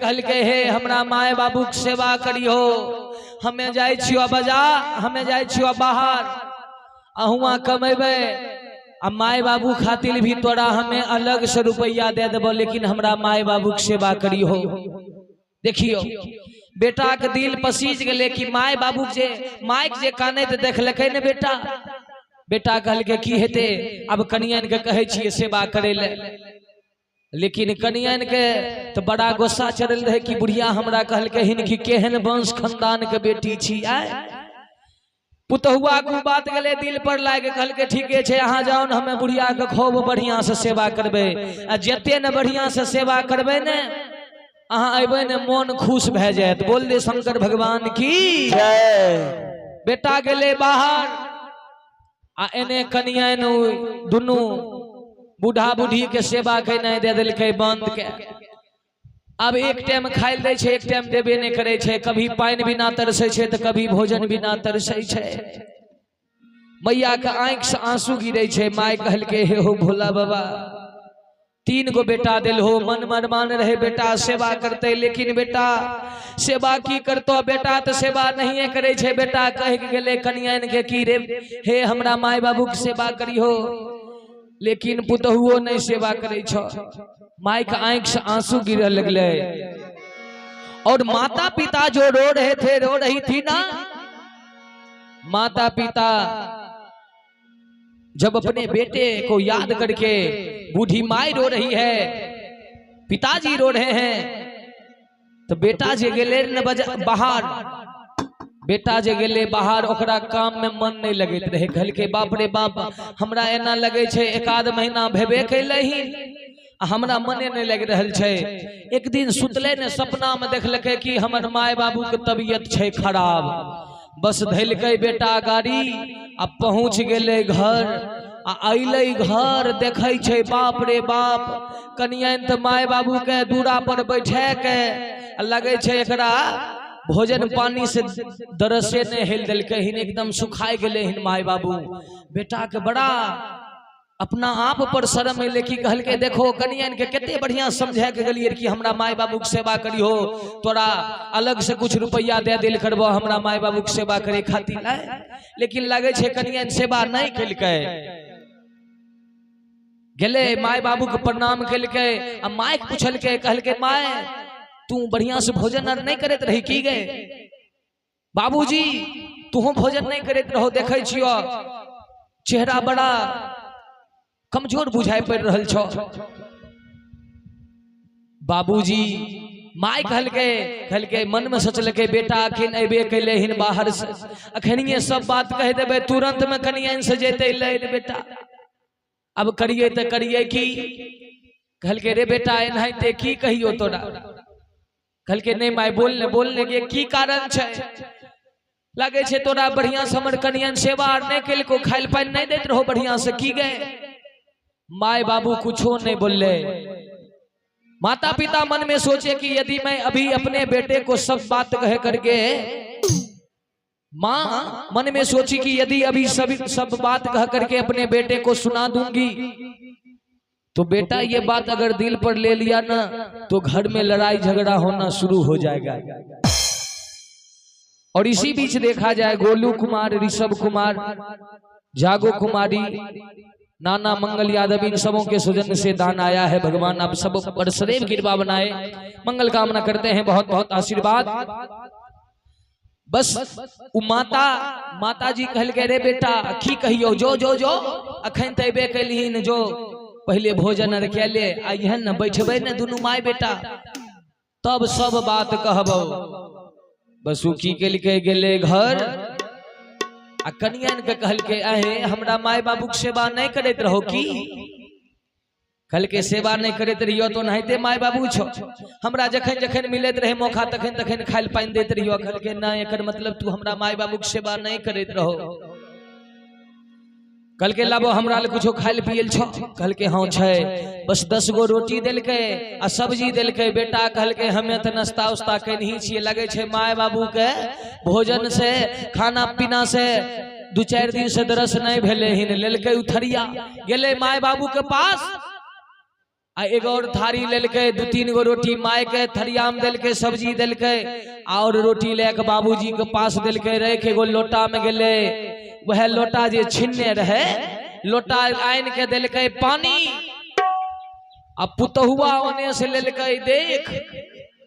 कहल के हे हमरा माय बाबू के सेवा करियो, हमें जाय छियो बाजार, हमें जाय छियो बाहर, अहुआ कमेबे आ माय बाबू खातिर भी तोरा हमें अलग से रुपया दे देबो, लेकिन हमरा माय बाबू के सेवा करियो। देखियो बेटा के दिल पसीज गेले कि माय बाबू जे माइक जे काने त देखलकै ने बेटा। बेटा कहल के की हेते, अब कनियन के कहे छिए सेवा करे ले, लेकिन कनियन के तो बड़ा गुस्सा चढ़ल रहे कि बुढ़िया हमरा कहल के हिन कि केहन वंश खानदान के बेटी छी। आय पुतहुआ को बात गले दिल पर लाग, कहल के ठीके छे अहाँ जाओ न, हमें बुढ़िया के खूब बढ़िया से सेवा करबे, आ जते न बढ़िया से सेवा करबे ने अहाँ अबे ने मन खुश भे जात। बोल दे शंकर भगवान की जय। बेटा गेले बाहर आ एने कनियन दुनू बूढ़ा बूढ़ी के सेवा केना दे दिलकै बंद के। अब एक टाइम खाइल दे छे, एक टाइम देबे नहीं करे छे, कभी पानी बिना तरसे छे तो कभी भोजन बिना तरसे छे। मैया के आंख से आंसू गिरे छे। माय कहल के हे हो भोला बाबा, 3 गो बेटा दिल हो, मन मनमान रहे बेटा सेवा करते, लेकिन बेटा सेवा की करतो, बेटा तो सेवा नहीं करे छे। बेटा कह गेले कनियन के की रे हे हमरा माय बाबू के सेवा करियो, लेकिन पुतहुओ नहीं सेवा करे छो। माई के आंख से आंसू गिरे लगले, और माता पिता जो रो रहे थे, रो रही थी ना माता पिता, जब अपने बेटे को याद करके बूढ़ी माई रो रही है, पिताजी रो रहे हैं, तो बेटा जे गेले बाहर, बेटा जे गेले बाहर ओकरा काम में मन नहीं लगत रहे। कहल के बाप रे बाप, हमरा एना लगे छे 1 महीना भेबे कैले ही, हमरा मने नहीं लग रहल छे। एक दिन सुतले ने सपना में देखलके कि हमर माय बाबू के तबीयत छे खराब। बस धैलकै बेटा गाड़ी आ पहुंच गेले घर, आ अइले घर देखे छे बाप रे बाप, कनियन त माय बाबू के दूरा पर बैठे के लगे छे एकरा भोजन पानी से दरसे ने हिल दिलकै हिन, एकदम सुखाई गेले हिन माय बाबू। बेटा के बड़ा अपना आप पर शर्म अइले कि कहल के देखो कनियन के केते बढ़िया समझा के गलिए कि हमरा माय बाबू के सेवा करियो, तोरा अलग से कुछ रुपया दे दिल करबो हमरा माय बाबू के सेवा करे खातिर। लेकिन लगे छे कनियन सेवा नहीं केलकै। गेले माय बाबू के प्रणाम केलकै, आ माय के पूछलकै, कहल के माय तू बढ़िया से भोजन और नहीं करत रही की गए? बाबूजी तू भोजन नहीं करत रहो, देखे छियो चेहरा बड़ा कमजोर बुझाई पड़ रहल छो। बाबूजी माय कहल के मन में सोचलके बेटा अखन अबे कैले हिन बाहर से, अखनिए सब बात कह देबे तुरंत में कनियन से जेते ले बेटा, अब करिए तो करिए की। कहल के रे बेटा एनाहिते की कहियो तोरा? कहल के नहीं माय बोलने के की कारण छे? लगे छे तोरा बढ़िया से हमर कनियन सेवा नहीं केलको, खाइल पानी नहीं देत रहो बढ़िया से की गए? माय बाबू कुछो नहीं बोले। माता पिता मन में सोचे कि यदि मैं अभी अपने बेटे को सब बात कह करके, माँ मन में सोची कि यदि अभी सब बात कह करके अपने बेटे को सुना दूंगी तो बेटा ये बात अगर दिल पर ले लिया ना तो घर में लड़ाई झगड़ा होना शुरू हो जाएगा। और इसी बीच देखा जाए गोलू कुमार, ऋषभ कुमार, जागो कुमारी, नाना मंगल यादव, इन सबों के सुजन से दान आया है। भगवान आप सब पर सदैव कृपा बनाए, मंगल कामना करते हैं, बहुत बहुत आशीर्वाद। बस माता जी कहल के रे बेटा की कहियो, जो जो जो अखन तबे कैलहीन, जो पहले भोजन अर के ले आइहन न बैठबे न दुनू माय बेटा, तब सब बात कहबो। बस उ की केलके गेले घर, आ कनियन के कहल के आहे हमरा माय बाबू के सेवा नहीं करत रहो की? कहल के सेवा नहीं करत रहियो तो नहिते माय बाबू छो, हमरा जखन जखन मिलत रहे मौका तखन तखन खाइल पानी देत रहियो। कहल के ना एकर मतलब तू हमरा माय बाबू के सेवा नहीं करत रहो। कहल के लाबो हमरा ले कुछो खाइल पियल छो? कहल के हाँ छे। बस 10 गो रोटी देलके आ सब्जी देलके। बेटा कहल के हमें तो नाश्ता उस्ता कहीं छिए, लगे छे माय बाबू के भोजन से खाना पीना से 2-4 दिन से दरस नहीं भेले हिन। लेलके उथरिया गेले माय बाबू के पास, आ एगो और थारी लेलके, 2-3 गो रोटी माय के थरिया में देलके, सब्जी देलके और रोटी लेके बाबूजी के पास देलके, रख एगो लोटा में गेले, वह लोटा जे छिन्ने रहे लोटा आन के देलके पानी। अब पुतहुआ ओने से लेलके,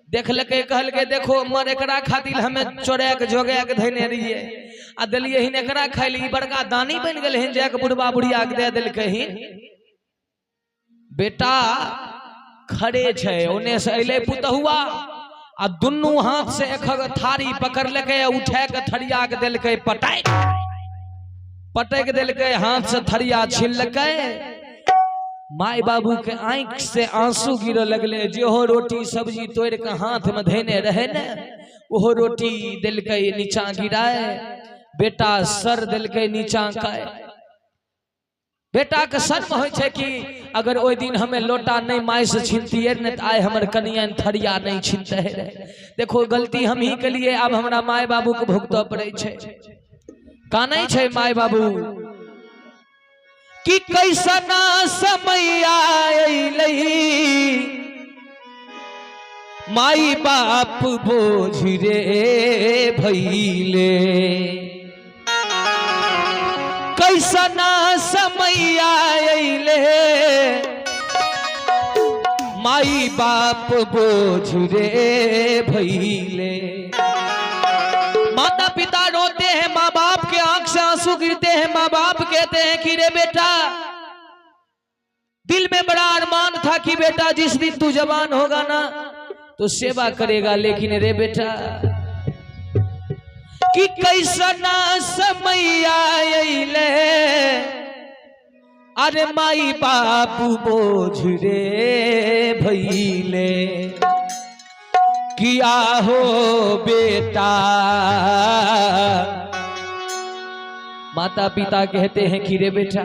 देखलके, कहलके देखो मर एकरा खातिर हमें चोरा के जोगा के धैने रहिए आ दिलिए हिन एकरा खाइल, ई बड़का दानी बन गेल हिन, जाके बुढ़वा बुढ़िया के दे देलके हिन। बेटा खड़े छे, ओने से अइले पुतहुआ आ दुनू हाथ से एक थारी पकड़ लेके, उठा के थरिया के देलके पटक देलके, हाथ से थरिया छीन लेके। माय बाबू के आंख से आंसू गिरे लगले, जो रोटी सब्जी तोड़ के हाथ में धैने रहे न, वो रोटी देलके नीचा गिराए। बेटा सर देलके नीचा का। बेटा के शर्म हो कि अगर ओई दिन हमें लोटा नहीं माय से छीनतिए न, आए हमर कनिया थरिया नहीं छीनते रहे। देखो गलती हम ही के लिए अब हमरा माय बाबू के भुगतो पड़े छे। कानै छे माय बाबू कि कैसना समय आइलई, माई बाप बोझ रे भइले। कैसना समय आइले, माई बाप बोझ रे भइले। माता पिता रोते हैं, माँ बाप के आंख से आंसू गिरते हैं। माँ बाप कहते हैं कि रे बेटा, दिल में बड़ा अरमान था कि बेटा जिस दिन तू जवान होगा ना तो सेवा करेगा, लेकिन रे बेटा कि कैसना समय आइले, अरे माई बाप बोझ रे भइले। किया हो बेटा, माता पिता कहते हैं कि रे बेटा,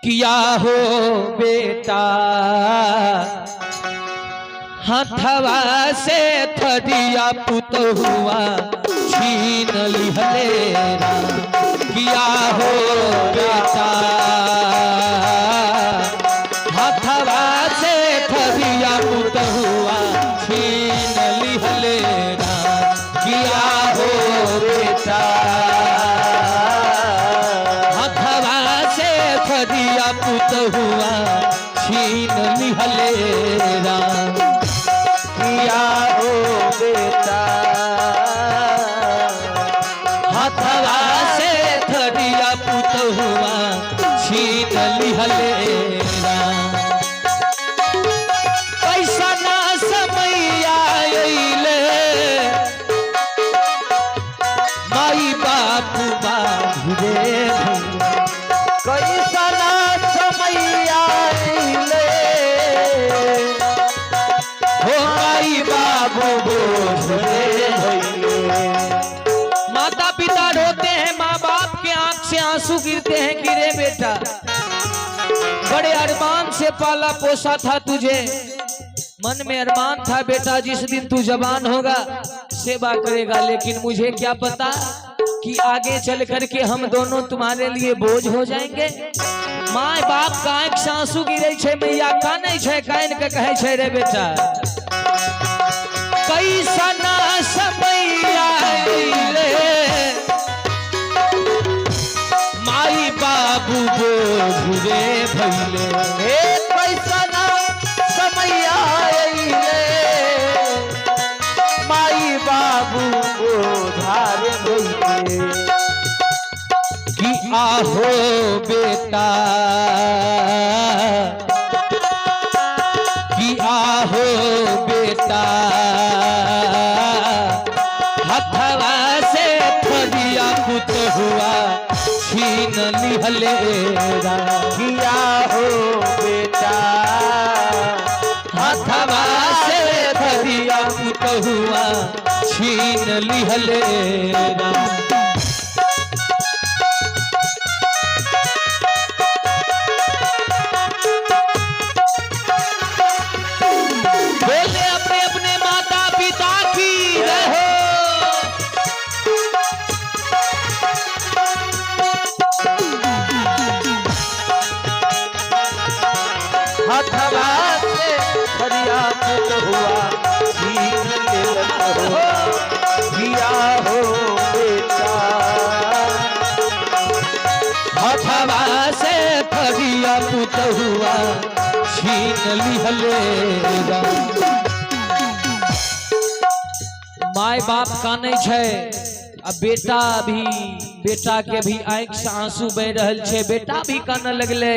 किया हो बेटा, हथवा से थरिया पुतहुआ छीन लिहलेरा। किया हो बेटा, हथवा से थरिया पुतहुआ छीन लिहलेरा। किया हो बेटा, हथवा से थरिया पुतहुआ छीन लिहलेरा। किया हो बेटा, हथवा से थरिया पुतहुआ छीन लिहलेरा। कैसना समय आइले, माई बाप बाप रे। कैसना समय आइले, हो माई बाबू बोझ रे भइले। माता पिता रोते हैं, माँ बाप के आंख से आंसू गिरते हैं कि रे बेटा, बड़े अरमान से पाला पोसा था तुझे, मन में अरमान था बेटा जिस दिन तू जवान होगा सेवा करेगा, लेकिन मुझे क्या पता कि आगे चल करके हम दोनों तुम्हारे लिए बोझ हो जाएंगे। माँ बाप का आंख से आंसू गिरे छे, मैया कानै छे, कान के कहे छे रे बेटा, कैसना समय आइले, माई बाबू बोझ रे भइले। कैसना समय आइले, माई बाबू बोझ रे भइले। कि आहो बेटा, कि आहो बेटा, हथवा से थरिया पुतहुआ छीन लिहलेरा। किया हो बेटा, हथवा से थरिया पुतहुआ छीन लिहलेरा। बोले अपने अपने माता पिता की रहो। हथवा पुतहुआ छीन लिहले। माय बाप काने छे आ बेटा के भी आंख से आंसू बह रहल छे। बेटा भी काने लगले,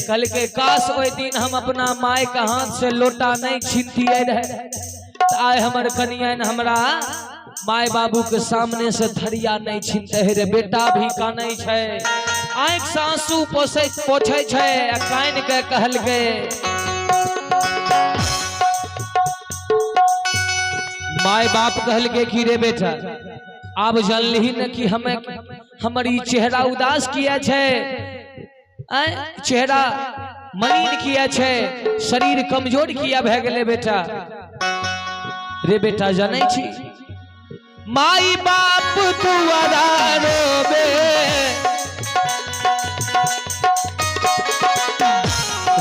कल के काश ओई दिन हम अपना माय के हाथ से लोटा नहीं छीनतिए रहे। आय हमर कनियन हमरा माय बाबू के सामने से थरिया नहीं छीनते रे। बेटा भी काने छे, आंख से आंसू पोछे छे, कान के कहल के माय बाप कहल के कि रे बेटा अब जानली न कि हमें हमारी चेहरा उदास किया छे, चेहरा मलिन किया छे, शरीर कमजोर किया भे गेले बेटा। रे बेटा जाने छी माई बाप दुआरा रोबे,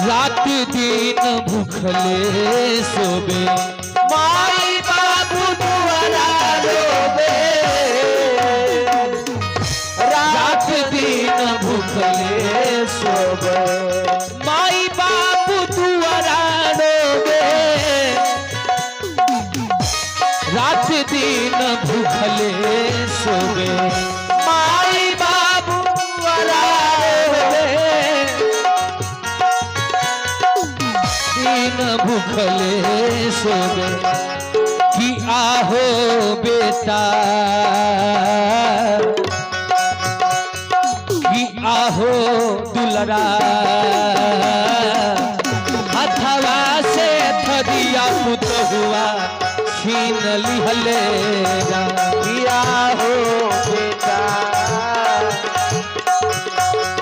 रात दिन भूखले सोबे। माई बाप दुआरा रोबे, रात दिन भूखले सोबे। माई बाप दुआरा रोबे, रात दिन भूखले सोबे। माई बाप दुआरा रोबे, दिन भूखले सोबे। कि आहो बेटा, कि आहो दुलरा, हथवा से थदिया पुतहुआ छीन लिहले। कि आहो बेटा,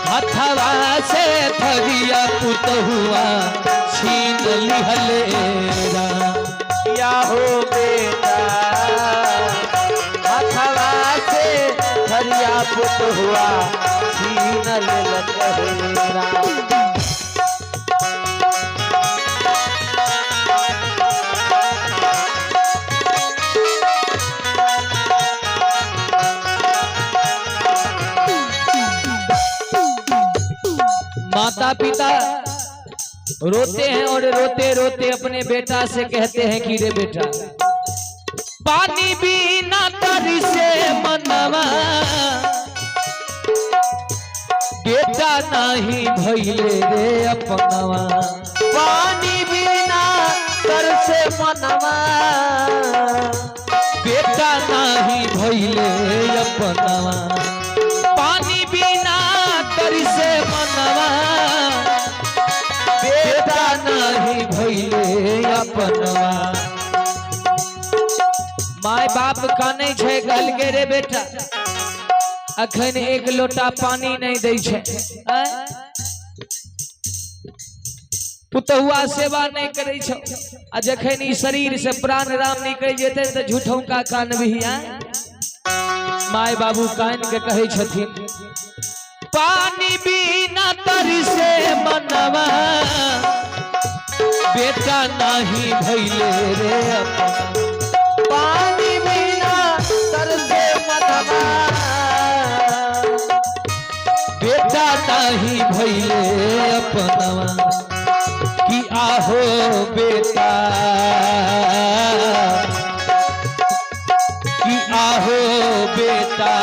हथवा से थदिया पुतहुआ छीन लिहले। या हो बेटा, हथवा से थरिया पुतहुआ छीन लिहले। माता पिता रोते हैं और रोते रोते अपने बेटा से कहते हैं कि रे बेटा पानी बिना तरी से मनवा, बेटा नहीं भइले रे अपनवा। पानी बिना तर से मनवा, बेटा नहीं भइले अपनवा। पानी बिना तर से मनवा, बेटा नहीं भइले अपनवा। माय बाप काने छे, कहल के रे बेटा अखन एक लोटा पानी नहीं दै छे, पुतहुआ सेवा नहीं करे छो। आ जखन ई शरीर से प्राण राम निकल जेते तो झूठों का कान भी माय बाबू कान के कहे छथिन पानी बिना तरी से मनवा, बेटा नहीं भइले रे अपना। पानी बिना तर से मनवा, बेटा नहीं भइले अपनवा। कि आहो बेटा, कि आहो बेटा,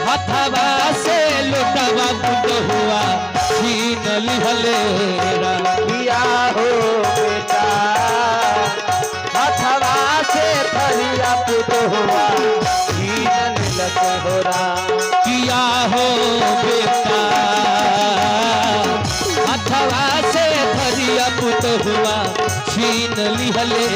हथवा से लोटवा पुतहुआ छीन लिहले। कि आहो बेटा, हथवा से थरिया पुतहुआ छीन लिहले। कि आहो बेटा, हथवा से थरिया पुतहुआ छीन लिहले।